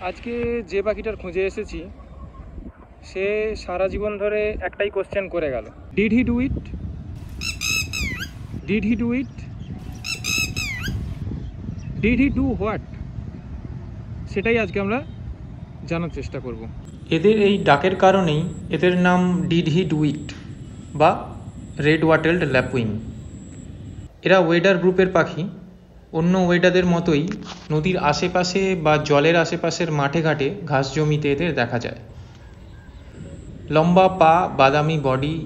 আজকে যে পাখিটার খোঁজে এসেছি সে সারা জীবন ধরে একটাই কোশ্চেন করে গেল, did he do it, did he do it, did he do what, সেটাই আজকে আমরা জানার চেষ্টা করব। এদের এই ডাকের কারণেই এদের নাম ডিড হি ডু ইট বা রেড ওয়াটেলড ল্যাপুইং। এরা ওয়েডার গ্রুপের পাখি। অন্য ওয়েডারদের মতোই নদীর আশেপাশে বা জলের আশেপাশের মাঠে ঘাটে ঘাস জমিতে এদের দেখা যায়। লম্বা পা, বাদামি বডি,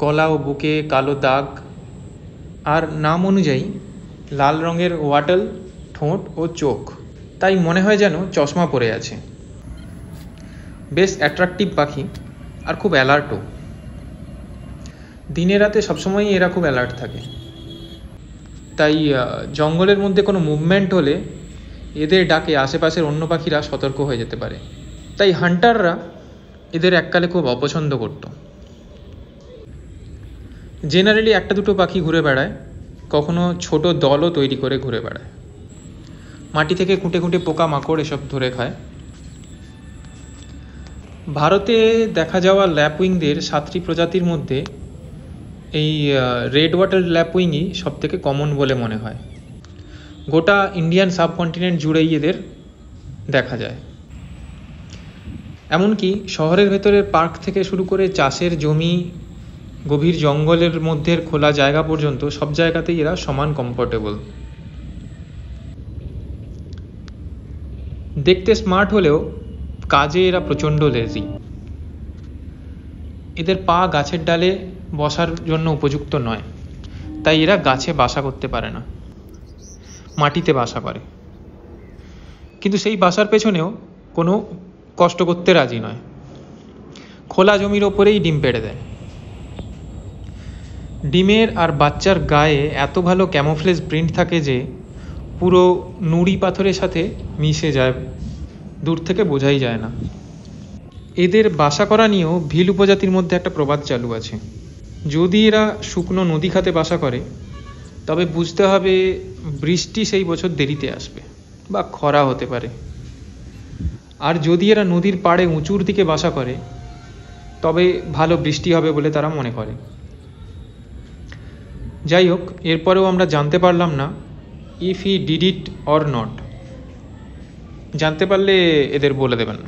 গলা ও বুকে কালো দাগ, আর নাম অনুযায়ী লাল রঙের ওয়াটেল ঠোঁট ও চোখ, তাই মনে হয় যেন চশমা পরে আছে। বেশ অ্যাট্রাকটিভ পাখি আর খুব অ্যালার্টও। দিনে রাতে সবসময়ই এরা খুব অ্যালার্ট থাকে। তাই জঙ্গলের মধ্যে কোনো মুভমেন্ট হলে এদের ডাকে আশেপাশের অন্য পাখিরা সতর্ক হয়ে যেতে পারে। তাই হান্টাররা এদের এককালে খুব অপছন্দ করত। জেনারেলি একটা দুটো পাখি ঘুরে বেড়ায়, কখনো ছোট দলও তৈরি করে ঘুরে বেড়ায়। মাটি থেকে খুঁটে খুঁটে পোকামাকড় এসব ধরে খায়। ভারতে দেখা যাওয়া ল্যাপুইংদের 7টি প্রজাতির মধ্যে এই রেড ওয়াটার ল্যাপুইংই সবথেকে কমন বলে মনে হয়। গোটা ইন্ডিয়ান সাবকন্টিনেন্ট জুড়েই এদের দেখা যায়। এমনকি শহরের ভেতরের পার্ক থেকে শুরু করে চাষের জমি, গভীর জঙ্গলের মধ্যে খোলা জায়গা পর্যন্ত সব জায়গাতেই এরা সমান কমফোর্টেবল। দেখতে স্মার্ট হলেও কাজে এরা প্রচণ্ড লেজি। এদের পা গাছের ডালে বসার জন্য উপযুক্ত নয়, তাই এরা গাছে বাসা করতে পারে না, মাটিতে বাসা করে। কিন্তু সেই বাসার পেছনেও কোনো কষ্ট করতে রাজি নয়। খোলা জমির ওপরেই ডিম পেড়ে দেয়। ডিমের আর বাচ্চার গায়ে এত ভালো ক্যামোফ্লেজ প্রিন্ট থাকে যে পুরো নুড়ি পাথরের সাথে মিশে যায়, দূর থেকে বোঝাই যায় না। এদের বাসা করা নিয়েও ভিল উপজাতির মধ্যে একটা প্রবাদ চালু আছে। যদি এরা শুকনো নদী খাতে বাসা করে তবে বুঝতে হবে বৃষ্টি সেই বছর দেরিতে আসবে বা খরা হতে পারে। আর যদি এরা নদীর পাড়ে উঁচুর দিকে বাসা করে তবে ভালো বৃষ্টি হবে বলে তারা মনে করে। যাই হোক, এরপরেও আমরা জানতে পারলাম না if he did it or not. জানতে পারলে এদের বলে দেবেন।